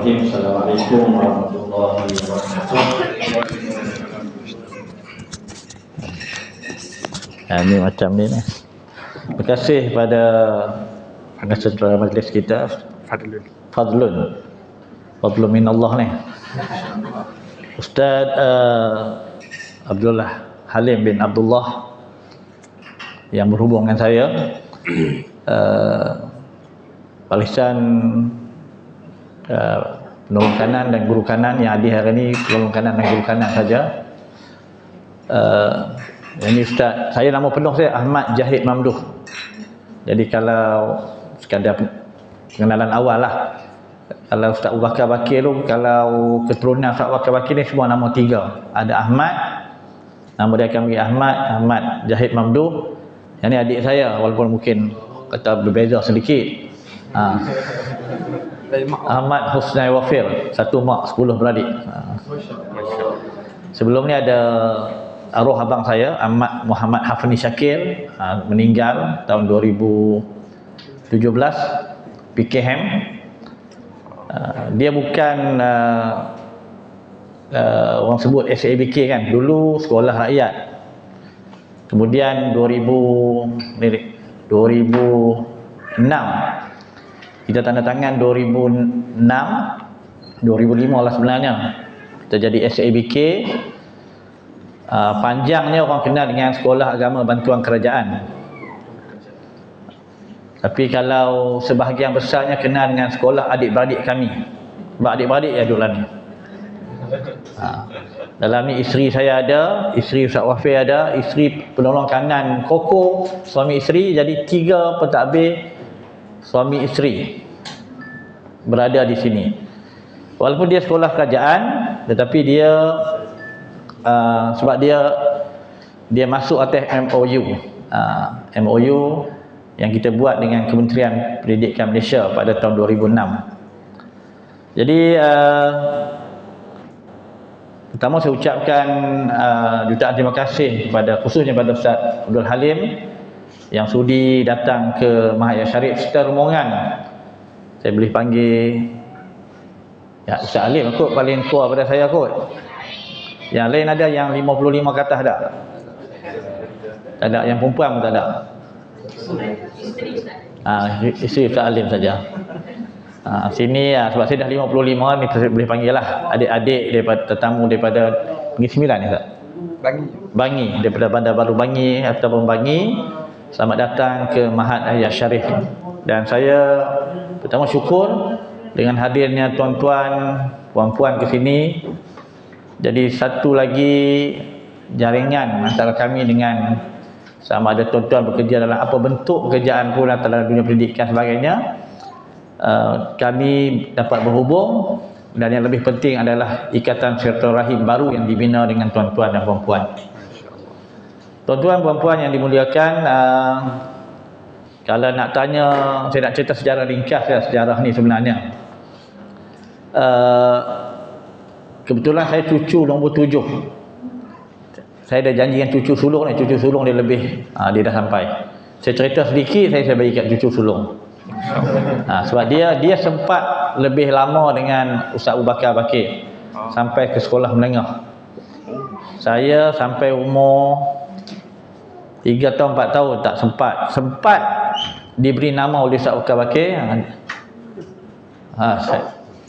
Bismillahirrahmanirrahim. Assalamualaikum warahmatullahi wabarakatuh. Ini macam ni. Terima kasih pada pengacara majlis kita, Fadlun minallah ni, Ustaz Abdullah Halim bin Abdullah yang berhubung dengan saya, barisan penolong kanan dan guru kanan yang hadir hari ini, penolong kanan dan guru kanan saja. Ini Ustaz, saya nama penuh saya Ahmad Jahid Mamduh. Jadi kalau sekadar pengenalan awal lah, kalau Ustaz Abu Bakar Bakir tu, kalau keturunan Ustaz Abu Bakar Bakir ni semua nama tiga. Ada Ahmad, nama dia akan bagi Ahmad Jahid Mamduh. Yang ni adik saya, walaupun mungkin kata berbeza sedikit. Ahmad Husnai Wafir, satu mak 10 beradik. Sebelum ni ada arwah abang saya Ahmad Muhammad Hafni Syakir, meninggal tahun 2017, PKM. Dia bukan orang sebut SABK kan, dulu sekolah rakyat. Kemudian 2006 kita tanda tangan 2005 lah sebenarnya kita jadi SABK. Panjangnya orang kenal dengan Sekolah Agama Bantuan Kerajaan, tapi kalau sebahagian besarnya kenal dengan sekolah adik-beradik kami. Sebab adik-beradik ya dulu ni. Dalam ni isteri saya ada, isteri Ustaz Wafir ada, isteri penolong kanan Koko, suami isteri, jadi 3 pentadbir suami isteri berada di sini. Walaupun dia sekolah kerajaan, tetapi dia sebab dia masuk atas MOU yang kita buat dengan Kementerian Pendidikan Malaysia pada tahun 2006. Jadi pertama saya ucapkan jutaan terima kasih khususnya pada Ustaz Abdul Halim yang sudi datang ke Mahad Syarif secara rombongan. Saya boleh panggil ya Ustaz Halim kot, paling tua pada saya kot. Yang lain ada yang 55 ke atas tak? Tak ada, yang perempuan pun tak ada. Isteri Ustaz Halim saja. Sini sebab saya dah 55 ni, saya boleh panggil lah adik-adik daripada tetamu daripada Negeri Sembilan ni tak? Bangi, daripada Bandar Baru Bangi ataupun Bangi. Selamat datang ke Mahad Syarif. Dan saya pertama syukur dengan hadirnya tuan-tuan, puan-puan ke sini. Jadi satu lagi jaringan antara kami dengan sama ada tuan-tuan bekerja dalam apa bentuk pekerjaan pun dalam dunia pendidikan sebagainya. Kami dapat berhubung, dan yang lebih penting adalah ikatan silaturahim baru yang dibina dengan tuan-tuan dan puan-puan. Tuan-tuan puan-puan yang dimuliakan, kalau nak tanya, saya nak cerita sejarah ringkas sejarah ni sebenarnya. Kebetulan saya cucu nombor 7. Saya dah janji dengan cucu sulung ni, cucu sulung dia lebih, dia dah sampai. Saya cerita sedikit, saya bagi kat cucu sulung. Sebab dia sempat lebih lama dengan Ustaz Abu Bakar Bakir sampai ke sekolah menengah. Saya sampai umur 3 tahun 4 tahun tak sempat diberi nama oleh Ustaz Abu Bakar Bakir.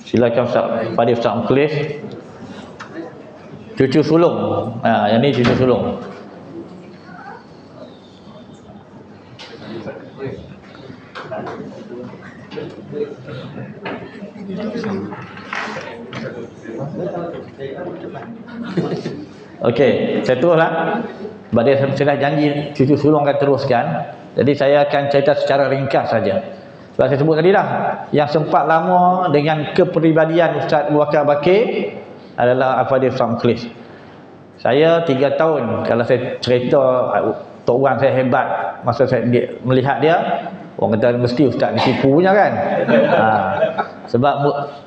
Silakan Ustaz pada Ustaz Mukhlis, cucu sulung. Yang ni cucu sulung. Okey, saya teruslah. Sebab saya dah janji cucu sulung akan teruskan. Jadi saya akan cerita secara ringkas saja. Sebab saya sebut tadi dah, yang sempat lama dengan kepribadian Ustaz Abu Bakar Bakir adalah Al-Fadhil Ustaz Mukhlis. Saya 3 tahun, kalau saya cerita Tok Wan saya hebat masa saya melihat dia, orang kata mesti Ustaz ditipu punya kan. Sebab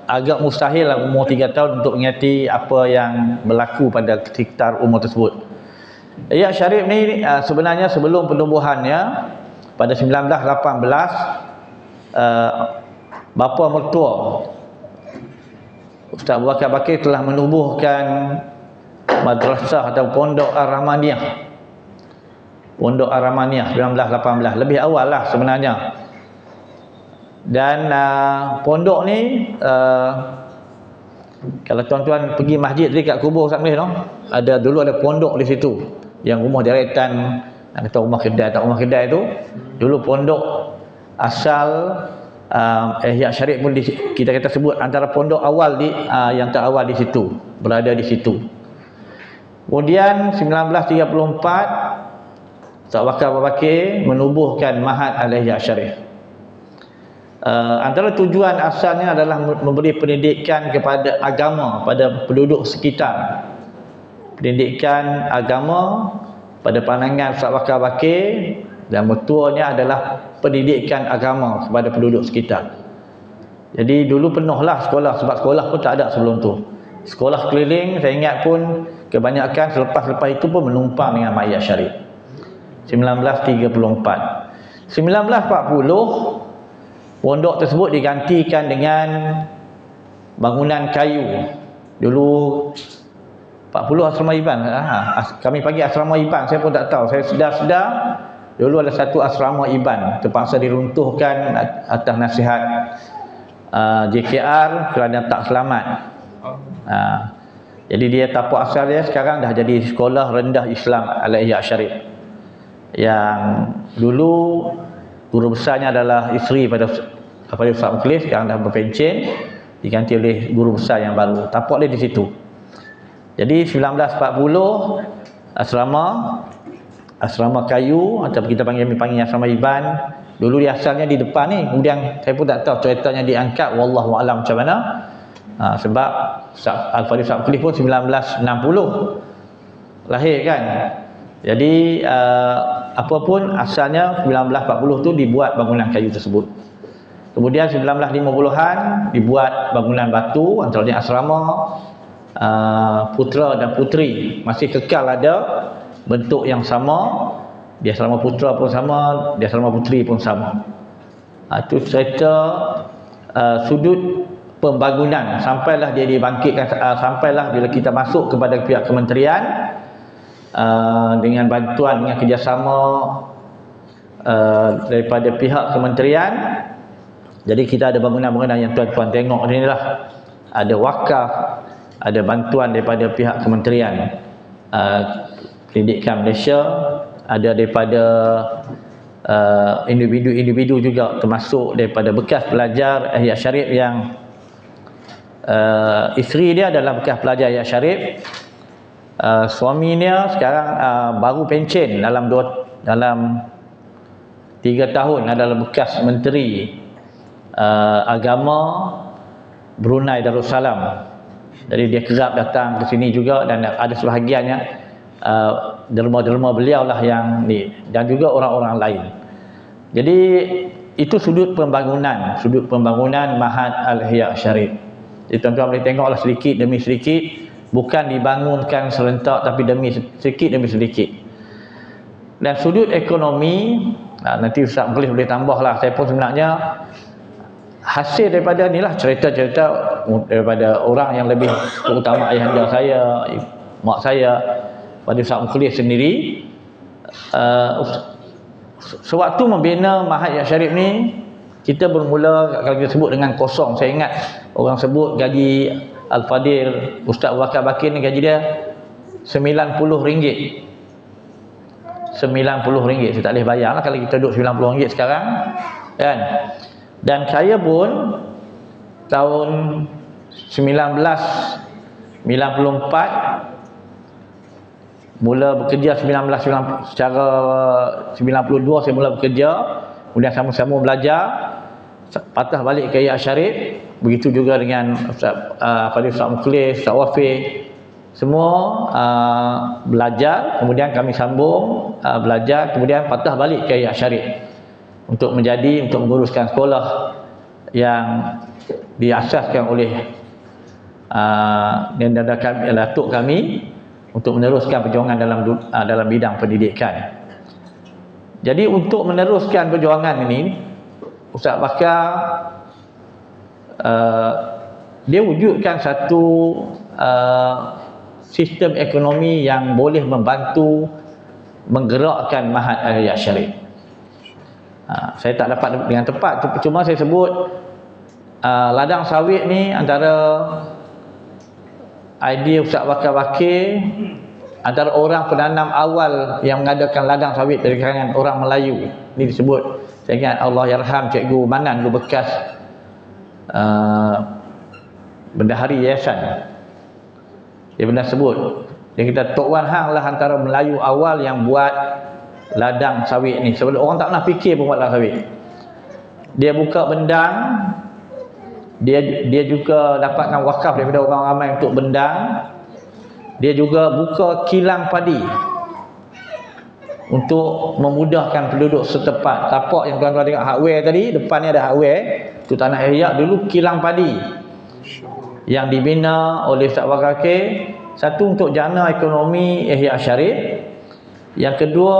agak mustahil lah umur 3 tahun untuk mengerti apa yang berlaku pada sekitar umur tersebut. Ya, Syarif ni sebenarnya sebelum penubuhannya pada 1918, bapa mertua Ustaz Abu Bakar Bakir telah menubuhkan madrasah atau pondok Ar-Rahmaniyah. Pondok Ar-Rahmaniyah 1918, lebih awal lah sebenarnya. Dan pondok ni kalau tuan-tuan pergi masjid dekat kubur Ustaz Melih tu, dulu ada pondok di situ. Yang rumah deretan, nak kata rumah kedai tak rumah kedai tu, dulu pondok asal Ihya Syarif pun kita kata sebut antara pondok awal yang terawal di situ, berada di situ. Kemudian 1934 Ustaz Bakar Bakir menubuhkan Ma'had Al-Ihya Syarif. Antara tujuan asalnya adalah memberi pendidikan kepada agama pada penduduk sekitar. Pendidikan agama pada pandangan Ustaz Bakar Bakir dan betuanya adalah pendidikan agama kepada penduduk sekitar. Jadi dulu penuhlah sekolah, sebab sekolah pun tak ada sebelum tu. Sekolah keliling saya ingat pun kebanyakan selepas itu pun menumpang dengan Ihya Syarif. 1934. 1940 pondok tersebut digantikan dengan bangunan kayu. Dulu 40 asrama Iban. Kami panggil asrama Iban, saya pun tak tahu. Saya sedar-sedar dulu ada satu asrama Iban terpaksa diruntuhkan atas nasihat JKR kerana tak selamat. Jadi dia tapak asal dia sekarang dah jadi sekolah rendah Islam Al-Ihya Syarif. Yang dulu guru besarnya adalah isteri pada Ustaz Mukhlis, sekarang dah berpencen, diganti oleh guru besar yang baru. Tapak dia di situ. Jadi 1940 asrama kayu atau kita panggil asrama Iban. Dulu dia asalnya di depan ni, kemudian saya pun tak tahu ceritanya diangkat, wallahu alam macam mana. Sebab Al-Fadhil Ustaz Mukhlis pun 1960 lahir kan. Jadi apapun asalnya 1940 tu dibuat bangunan kayu tersebut. Kemudian 1950-an dibuat bangunan batu, antaranya asrama putera dan puteri, masih kekal ada bentuk yang sama. Dia asrama putera pun sama, dia asrama puteri pun sama. Itu cerita sudut pembangunan sampailah dia dibangkitkan, sampailah bila kita masuk kepada pihak kementerian dengan bantuan, dengan kerjasama daripada pihak kementerian. Jadi kita ada bangunan-bangunan yang tuan-tuan tengok ni lah. Ada wakaf, ada bantuan daripada pihak kementerian Pendidikan Malaysia, ada daripada individu-individu juga, termasuk daripada bekas pelajar Ihya Syarif yang isteri dia adalah bekas pelajar Ihya Syarif. Suaminya sekarang baru pencen dalam 3 tahun, adalah bekas menteri agama Brunei Darussalam. Jadi dia kerap datang ke sini juga, dan ada sebahagiannya derma-derma beliau lah yang ni, dan juga orang-orang lain. Jadi itu sudut pembangunan Ma'had Al-Ihya Syarif. Jadi tuan-tuan boleh tengoklah sedikit demi sedikit, bukan dibangunkan serentak, tapi sedikit demi sedikit. Dan sudut ekonomi, nanti Ustaz Mukhlis boleh tambah lah. Saya pun sebenarnya hasil daripada inilah cerita-cerita daripada orang yang lebih, terutama ayahanda saya, mak saya, pada Ustaz Mukhlis sendiri. Sewaktu membina Ma'had Ihya Syarif ni, kita bermula, kalau kita sebut dengan kosong. Saya ingat orang sebut gaji Al-Fadhil Ustaz Abu Bakar Bakir ni, gaji dia RM90. RM90. Saya tak boleh bayar lah kalau kita duduk RM90 sekarang kan. Dan saya pun tahun 1994 mula bekerja, secara 92 saya mula bekerja, kemudian sama-sama belajar, patah balik ke Ihya Syarif. Begitu juga dengan Ustaz Mukhlis, Ustaz Wafiq, semua belajar, kemudian kami sambung belajar, kemudian patah balik ke Ihya Syarif untuk menguruskan sekolah yang diasaskan oleh datuk kami untuk meneruskan perjuangan dalam bidang pendidikan. Jadi untuk meneruskan perjuangan ini, Ustaz Bakar dia wujudkan satu sistem ekonomi yang boleh membantu menggerakkan Mahat Al-Riyadh Syarif. Saya tak dapat dengan tepat, cuma saya sebut ladang sawit ni antara idea Ustaz Bakar Bakir, antara orang penanam awal yang mengadakan ladang sawit dari kalangan orang Melayu. Ini disebut, saya ingat Allah yarham Cikgu Manan dulu bekas bendahari yayasan. Dia pernah sebut, dia kata Tok Wan Hang lah antara Melayu awal yang buat ladang sawit ni. Sebab orang tak pernah fikir pun buat ladang sawit. Dia buka bendang, dia juga dapatkan wakaf daripada orang ramai untuk bendang. Dia juga buka kilang padi untuk memudahkan penduduk setempat. Tapak yang tuan-tuan tengok hardware tadi, depan ni ada hardware, tu tanah Ihya, dulu kilang padi yang dibina oleh Ustaz Bakar Bakir. Satu untuk jana ekonomi Ihya Syarif, yang kedua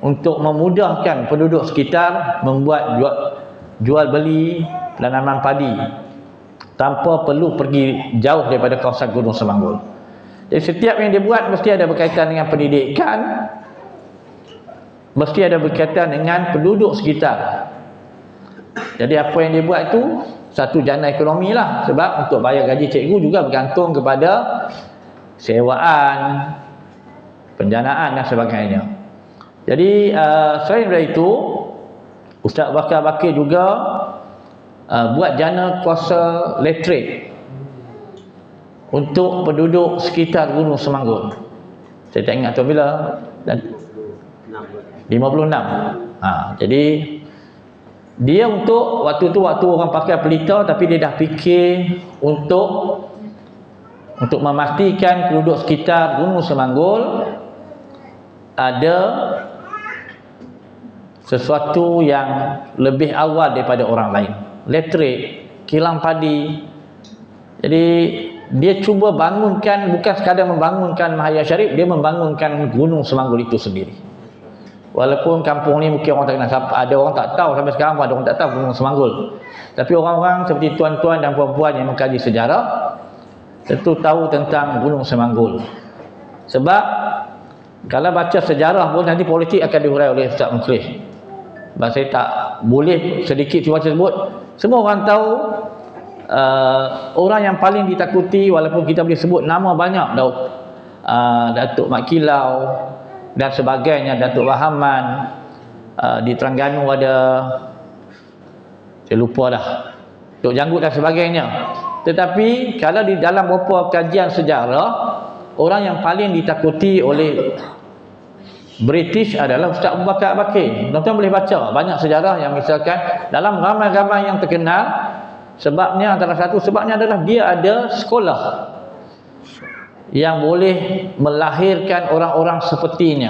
untuk memudahkan penduduk sekitar membuat jual beli tanaman padi tanpa perlu pergi jauh daripada kawasan Gunung Semanggul. Jadi setiap yang dia buat mesti ada berkaitan dengan pendidikan, mesti ada berkaitan dengan penduduk sekitar. Jadi apa yang dia buat itu satu jana ekonomi lah, sebab untuk bayar gaji cikgu juga bergantung kepada sewaan, penjanaan dan sebagainya. Jadi selain daripada itu, Ustaz Bakar Bakir juga buat jana kuasa elektrik untuk penduduk sekitar Gunung Semanggul. Saya tak ingat tu bila, 56. Jadi dia untuk waktu tu orang pakai pelita, tapi dia dah fikir untuk memastikan penduduk sekitar Gunung Semanggul ada sesuatu yang lebih awal daripada orang lain. Elektrik, kilang padi. Jadi dia cuba bangunkan, bukan sekadar membangunkan Mahat Syarif, dia membangunkan Gunung Semanggul itu sendiri. Walaupun kampung ni mungkin orang tak kenal siapa, ada orang tak tahu sampai sekarang pun ada orang tak tahu Gunung Semanggul. Tapi orang-orang seperti tuan-tuan dan puan-puan yang mengkaji sejarah tentu tahu tentang Gunung Semanggul. Sebab kalau baca sejarah pun nanti politik akan dihurai oleh Ustaz Mukhlis. Sebab saya tak boleh sedikit cuba sebut. Semua orang tahu orang yang paling ditakuti, walaupun kita boleh sebut nama banyak, Datuk Mat Kilau dan sebagainya, Datuk Wahaman, di Terengganu ada, saya lupa dah, Tok Janggut dan sebagainya. Tetapi kalau di dalam beberapa kajian sejarah, orang yang paling ditakuti oleh British adalah Ustaz Abu Bakar Bakir. Tuan-tuan boleh baca banyak sejarah yang misalkan dalam ramai-ramai yang terkenal, sebabnya antara satu sebabnya adalah dia ada sekolah yang boleh melahirkan orang-orang sepertinya.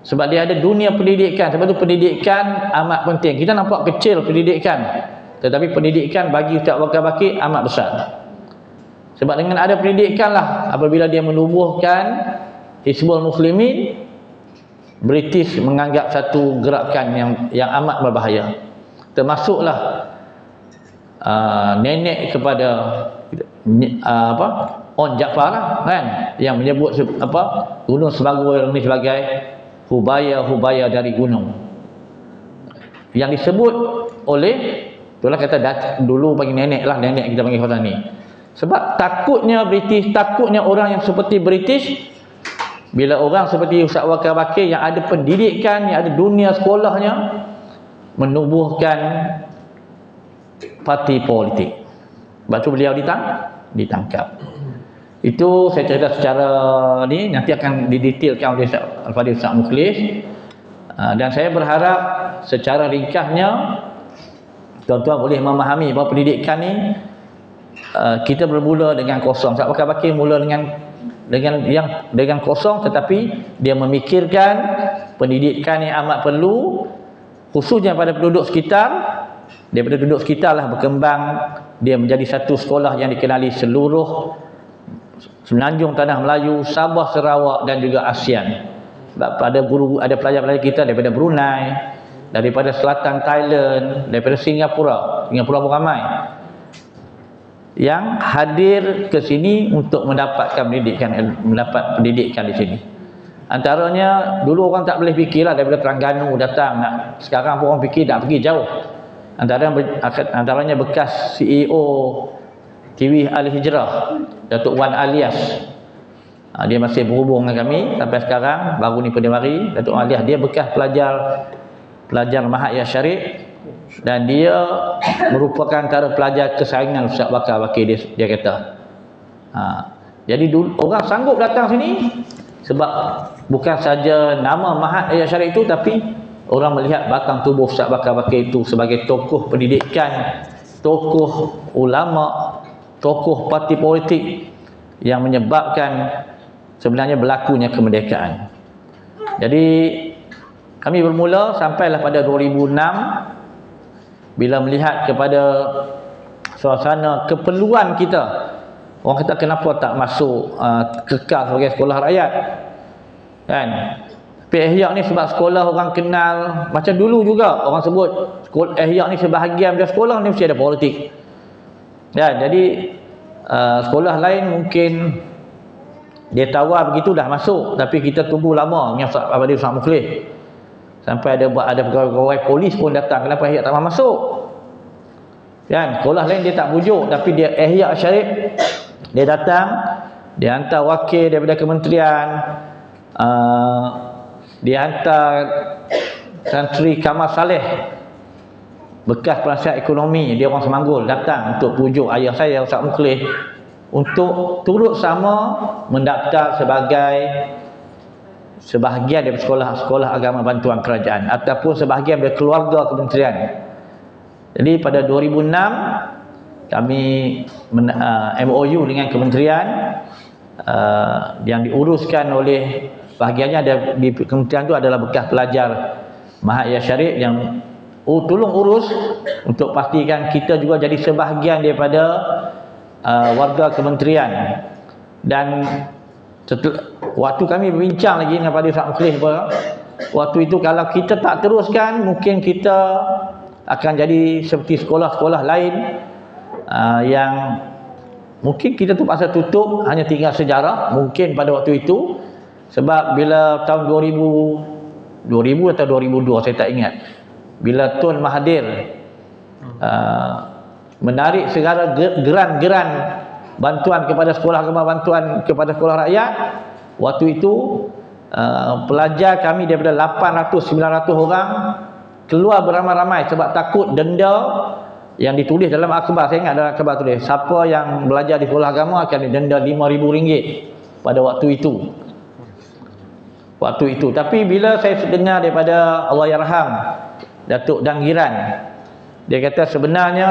Sebab dia ada dunia pendidikan. Sebab itu pendidikan amat penting. Kita nampak kecil pendidikan, tetapi pendidikan bagi Ustaz Bakar Bakir amat besar. Sebab dengan ada pendidikan lah, apabila dia menubuhkan Hizbul Muslimin, British menganggap satu gerakan yang amat berbahaya. Termasuklah nenek kepada On Jaafar lah, kan, yang menyebut Gunung Semanggul ini sebagai hubaya dari gunung. Yang disebut oleh, itulah kata dulu bagi nenek lah, nenek kita panggil orang ni. Sebab takutnya British, takutnya orang yang seperti British, bila orang seperti Ustaz Bakar Bakir yang ada pendidikan, yang ada dunia sekolahnya, menubuhkan parti politik. Sebab tu beliau ditangkap. Itu saya cerita secara ni, nanti akan didetailkan oleh Al-Fadhil Ustaz Mukhlis. Dan saya berharap secara ringkasnya tuan-tuan boleh memahami bahawa pendidikan ni kita bermula dengan kosong. Ustaz Bakar Bakir mula dengan kosong, tetapi dia memikirkan pendidikan yang amat perlu, khususnya pada penduduk sekitar. Daripada penduduk sekitar lah berkembang, dia menjadi satu sekolah yang dikenali seluruh Semenanjung Tanah Melayu, Sabah, Sarawak dan juga ASEAN. Sebab ada pelajar-pelajar kita daripada Brunei, daripada selatan Thailand, daripada Singapura pun ramai. yang hadir ke sini untuk mendapatkan mendapat pendidikan di sini. Antaranya dulu orang tak boleh fikirlah daripada Terengganu datang sekarang pun orang fikir tak pergi jauh. Antaranya bekas CEO TV Al Hijrah, Datuk Wan Alias. Dia masih berhubung dengan kami sampai sekarang, baru ni pada mari. Datuk Wan Alias dia bekas pelajar Mahat Ya Syarif dan dia merupakan antara pelajar kesayangan Ustaz Bakar Bakir, dia kata. Jadi dulu orang sanggup datang sini sebab bukan saja nama Mahat Ya Syarif itu, tapi orang melihat batang tubuh Ustaz Bakar Bakir itu sebagai tokoh pendidikan, tokoh ulama, tokoh parti politik yang menyebabkan sebenarnya berlakunya kemerdekaan. Jadi kami bermula sampailah pada 2006 bila melihat kepada suasana keperluan kita. Orang kata kenapa tak masuk kekal sebagai sekolah rakyat, kan? Ihya ni sebab sekolah orang kenal macam dulu juga orang sebut Ihya ni sebahagian dari sekolah ni mesti ada politik. Ya, jadi sekolah lain mungkin dia tawar begitu dah masuk, tapi kita tunggu lama dengan Ustaz Mukhlih sampai ada pegawai polis pun datang, kenapa Ihya tak mahu masuk, kan? Sekolah lain dia tak pujuk, tapi dia Ihya Syarif dia datang, dia hantar wakil daripada kementerian, dia hantar Santri Kamal Saleh bekas penasihat ekonomi, dia orang Semanggul, datang untuk pujuk ayah saya Ustaz Mukhlih untuk turut sama mendaftar sebagai sebahagian dari sekolah agama bantuan kerajaan ataupun sebahagian dari keluarga kementerian. Jadi pada 2006 kami MOU dengan kementerian yang diuruskan oleh bahagiannya ada di kementerian itu adalah bekas pelajar Mahat Ya Syarif yang tolong urus untuk pastikan kita juga jadi sebahagian daripada warga kementerian. Dan waktu kami berbincang lagi dengan Pak Ustaz Mukhlih, waktu itu kalau kita tak teruskan mungkin kita akan jadi seperti sekolah-sekolah lain yang mungkin kita terpaksa tutup, hanya tinggal sejarah mungkin pada waktu itu. Sebab bila tahun 2000 atau 2002 saya tak ingat, bila Tun Mahathir menarik segala geran-geran bantuan kepada sekolah agama, bantuan kepada sekolah rakyat, waktu itu pelajar kami daripada 800-900 orang keluar beramai-ramai sebab takut denda yang ditulis dalam akhbar. Saya ingat dalam akhbar tulis siapa yang belajar di sekolah agama akan didenda RM5,000 pada waktu itu. Tapi bila saya dengar daripada Allahyarham Datuk Dangiran, dia kata sebenarnya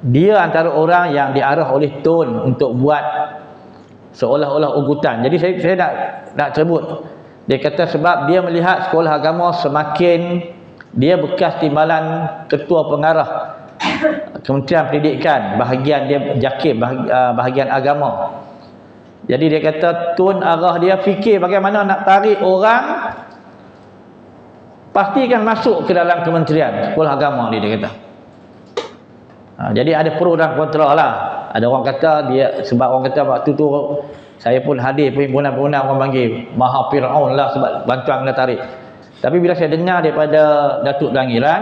dia antara orang yang diarah oleh Tun untuk buat seolah-olah ugutan. Jadi saya nak sebut, dia kata sebab dia melihat sekolah agama semakin, dia bekas timbalan ketua pengarah Kementerian Pendidikan, bahagian dia JAKIM, bahagian agama. Jadi dia kata Tun arah dia fikir bagaimana nak tarik orang pastikan masuk ke dalam kementerian sekolah agama ni, dia kata. Jadi ada pro dan kontra lah. Ada orang kata dia, sebab orang kata waktu tu saya pun hadir perhimpunan orang panggil Maha Fir'aun lah sebab bantuan kena tarik. Tapi bila saya dengar daripada Datuk Dangiran,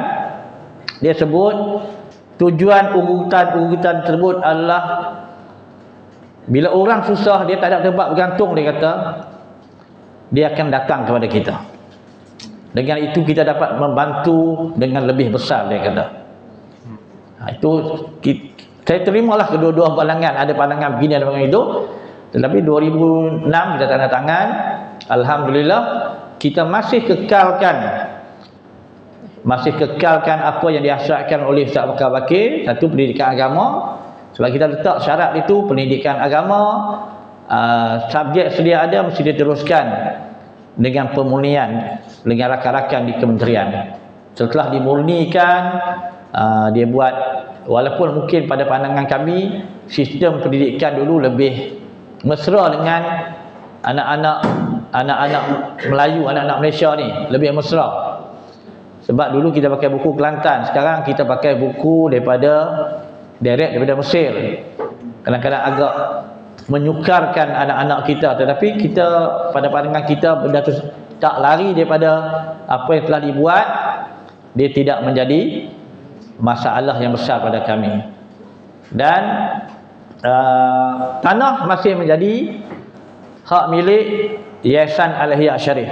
dia sebut tujuan urutan tersebut adalah bila orang susah, dia tak ada tempat bergantung, dia kata dia akan datang kepada kita. Dengan itu kita dapat membantu dengan lebih besar, dia kata. Itu saya terimalah kedua-dua pandangan, ada pandangan begini, ada pandangan itu. Tetapi 2006 kita tanda tangan, alhamdulillah kita masih kekalkan apa yang dihasratkan oleh Ustaz Bakar Bakir, satu pendidikan agama. Sebab kita letak syarat itu pendidikan agama, subjek sedia ada mesti diteruskan dengan pemurnian dengan rakan-rakan di kementerian. Setelah dimurnikan, dia buat, walaupun mungkin pada pandangan kami sistem pendidikan dulu lebih mesra dengan anak-anak Melayu, anak-anak Malaysia ni lebih mesra. Sebab dulu kita pakai buku Kelantan, sekarang kita pakai buku daripada direct daripada Mesir. Kadang-kadang agak menyukarkan anak-anak kita, tetapi kita pada pandangan kita benda tu tak lari daripada apa yang telah dibuat, dia tidak menjadi masalah yang besar pada kami. Dan tanah masih menjadi hak milik Yayasan Al-Ihya Syarif.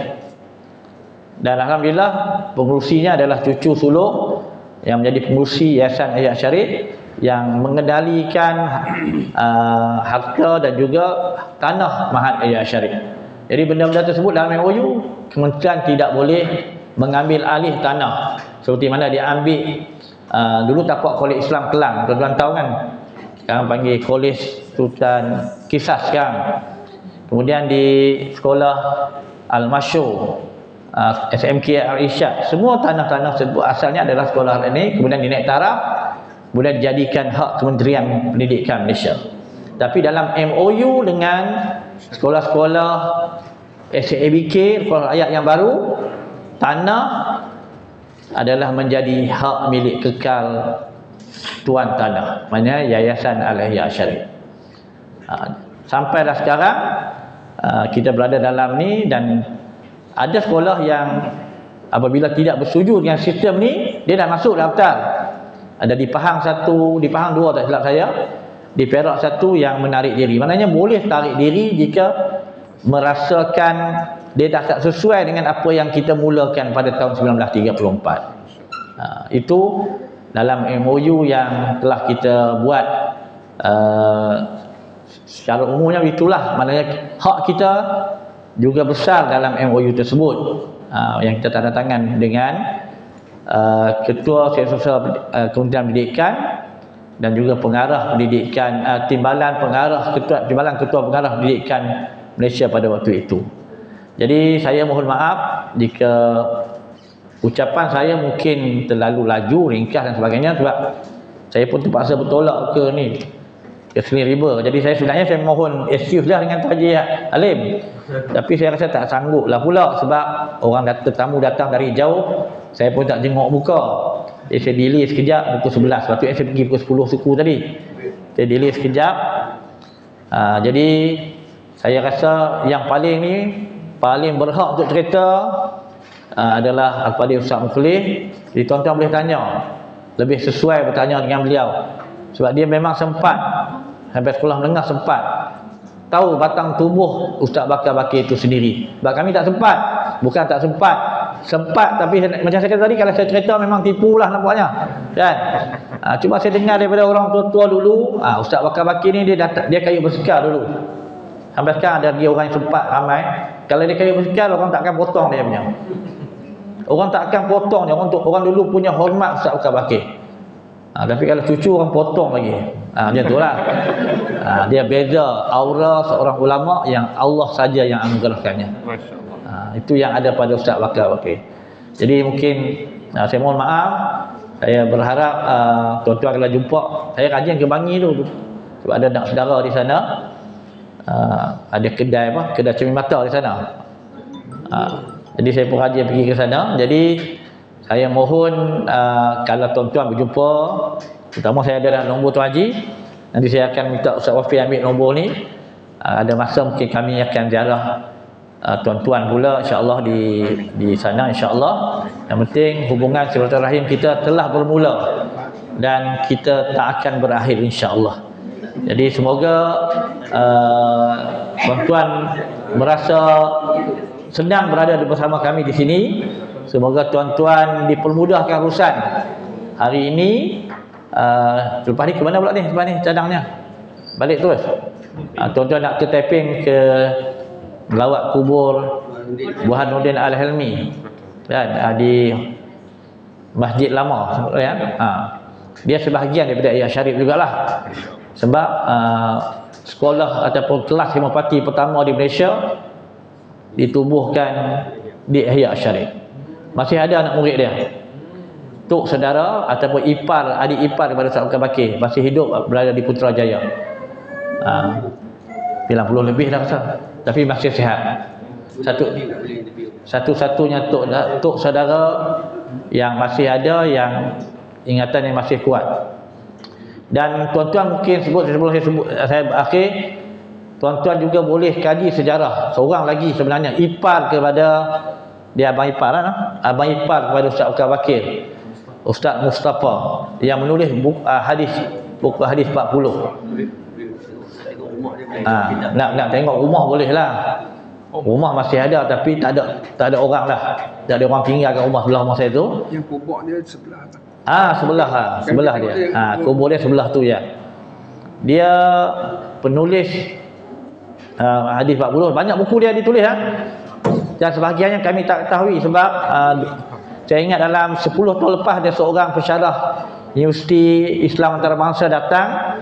Dan alhamdulillah pengurusinya adalah cucu sulung yang menjadi pengurusi Yayasan Al-Ihya Syarif yang mengendalikan harta dan juga tanah Mahat Al-Ihya Syarif. Jadi benda-benda tersebut dalam MOU, kementerian tidak boleh mengambil alih tanah seperti mana dia ambil dulu tapak Kolej Islam Kelang, tuan-tuan tahu kan, sekarang panggil Kolej Sultan Kisas sekarang. Kemudian di sekolah Al-Masyur, SMK Al-Irsyad, semua tanah-tanah tersebut asalnya adalah sekolah ini, kemudian dinaik taraf, kemudian dijadikan hak Kementerian Pendidikan Malaysia. Tapi dalam MOU dengan sekolah-sekolah SABK, sekolah rakyat yang baru, tanah adalah menjadi hak milik kekal tuan tanah, maknanya Yayasan Al-Ihya Syarif. Sampailah sekarang kita berada dalam ni, dan ada sekolah yang apabila tidak bersetuju dengan sistem ni, dia dah masuk daftar. Ada di Pahang satu, di Pahang dua tak silap saya, di Perak satu yang menarik diri. Maknanya boleh tarik diri jika merasakan dia dah tak sesuai dengan apa yang kita mulakan pada tahun 1934. Itu dalam MOU yang telah kita buat. Secara umumnya itulah, maknanya hak kita juga besar dalam MOU tersebut, yang kita tanda tangan dengan Ketua Sosial Kementerian Pendidikan dan juga pengarah pendidikan, timbalan ketua pengarah pendidikan Malaysia pada waktu itu. Jadi saya mohon maaf jika ucapan saya mungkin terlalu laju, ringkas dan sebagainya, sebab saya pun terpaksa bertolak ke ni, ke Seri River. Jadi sebenarnya saya mohon excuse lah dengan Tuan Haji Alim, tapi saya rasa tak sanggup lah pula, sebab orang tetamu datang dari jauh, saya pun tak jenguk muka. Jadi saya delay sekejap pukul 11, lepas tu saya pergi pukul 10 suku tadi, saya delay sekejap. Jadi saya rasa yang paling berhak untuk cerita adalah Al-Fadhil Ustaz Mukhlih. Jadi tuan-tuan boleh tanya, lebih sesuai bertanya dengan beliau, sebab dia memang sempat sampai sekolah menengah, sempat tahu batang tubuh Ustaz Bakar Bakir itu sendiri. Sebab kami tak sempat, bukan tak sempat, tapi macam saya kata tadi, kalau saya cerita memang tipu lah nampaknya kan. Cuma saya dengar daripada orang tua-tua dulu, Ustaz Bakar Bakir ni dia kayu bersekar dulu. Sampai sekarang ada lagi orang yang sempat ramai, kalau dia kayu bersekar, orang takkan potong dia punya. Orang takkan potong dia. Orang dulu punya hormat Ustaz Bakar Bakir. Tapi kalau cucu orang potong lagi. Macam itulah. Dia beza aura seorang ulama yang Allah saja yang anugerahkannya. Itu yang ada pada Ustaz Bakar Bakir. Jadi mungkin saya mohon maaf. Saya berharap tuan-tuan kalau jumpa, saya rajin ke Bangi tu sebab ada nak saudara di sana. Ada kedai cermin mata di sana. Jadi saya pun rajin pergi ke sana. Jadi saya mohon kalau tuan-tuan berjumpa, terutama saya ada dalam nombor Tuan Haji, nanti saya akan minta Ustaz Wafi ambil nombor ni. Ada masa mungkin kami akan ziarah tuan-tuan pula insya-Allah di sana insya-Allah. Yang penting hubungan silaturahim kita telah bermula dan kita tak akan berakhir insya-Allah. Jadi semoga tuan-tuan merasa senang berada bersama kami di sini. Semoga tuan-tuan dipermudahkan urusan. Hari ini lepas ni ke mana pula ni? Lepas ni cadangnya balik terus. Tuan-tuan nak ke taping ke melawat kubur Burhanuddin Al-Helmi kan, di Masjid Lama ya. Dia sebahagian daripada Ihya Syarif jugalah. Sebab sekolah ataupun kelas Homeopati pertama di Malaysia ditubuhkan di Ihya Syarif. Masih ada anak murid dia, tok saudara ataupun adik ipar kepada Ustaz Bakar Bakir, masih hidup berada di Putrajaya. 90 lebih dah rasa, tapi masih sihat. Satu-satunya tok saudara yang masih ada, yang ingatan yang masih kuat. Dan tuan-tuan mungkin sebelum saya berakhir, tuan-tuan juga boleh kaji sejarah seorang lagi sebenarnya ipar kepada dia, abang ipar lah, abang ipar kepada Ustaz Ukar Bakir, Ustaz Mustafa, yang menulis buku hadis 40. Nak tengok rumah boleh lah. Rumah masih ada tapi tak ada orang lah. Tak ada orang tinggal kat rumah sebelah rumah saya tu. Yang kubur dia sebelah. Sebelah dia. Kubur dia sebelah tu ya. Dia penulis hadis 40. Banyak buku dia ditulis Dan sebahagiannya kami tak ketahui sebab saya ingat dalam 10 tahun lepas ada seorang pensyarah Universiti Islam Antarabangsa datang.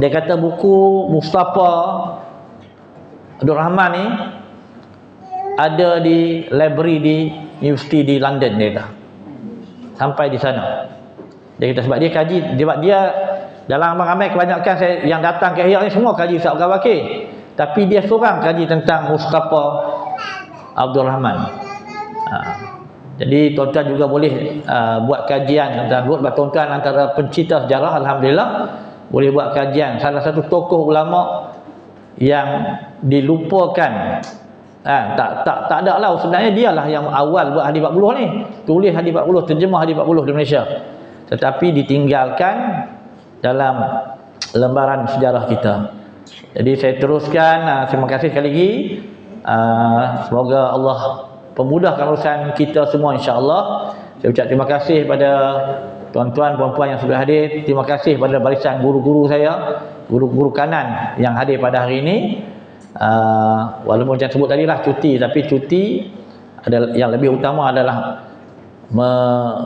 Dia kata buku Mustafa Abdul Rahman ni ada di library di Universiti di London, dia kata. Sampai di sana. Dia kata sebab dia kaji, dia dalam ramai kebanyakan saya yang datang ke Ihya ni semua kaji Ustaz Ukar Bakir. Tapi dia seorang kaji tentang Mustafa Abdul Rahman. Jadi tuan-tuan juga boleh buat kajian tentang tuan-tuan antara pencinta sejarah, alhamdulillah boleh buat kajian. Salah satu tokoh ulama yang dilupakan, tak ada lah sebenarnya, dialah yang awal buat hadis 40 ni, tulis hadis 40, terjemah hadis 40 di Malaysia, tetapi ditinggalkan dalam lembaran sejarah kita. Jadi saya teruskan, terima kasih sekali lagi. Semoga Allah pemudahkan urusan kita semua, insya-Allah. Saya ucap terima kasih pada tuan-tuan puan-puan yang sudah hadir. Terima kasih pada barisan guru-guru saya, guru-guru kanan yang hadir pada hari ini. Walaupun saya sebut tadi lah cuti, tapi cuti adalah yang lebih utama adalah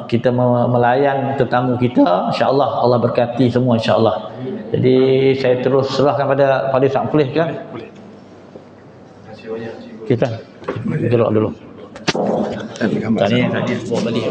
kita melayan tetamu kita. InsyaAllah Allah berkati semua, insyaAllah. Jadi saya terus serahkan pada Ustaz Muklis kan. Kita gerak dulu. Tadi sebut tadi.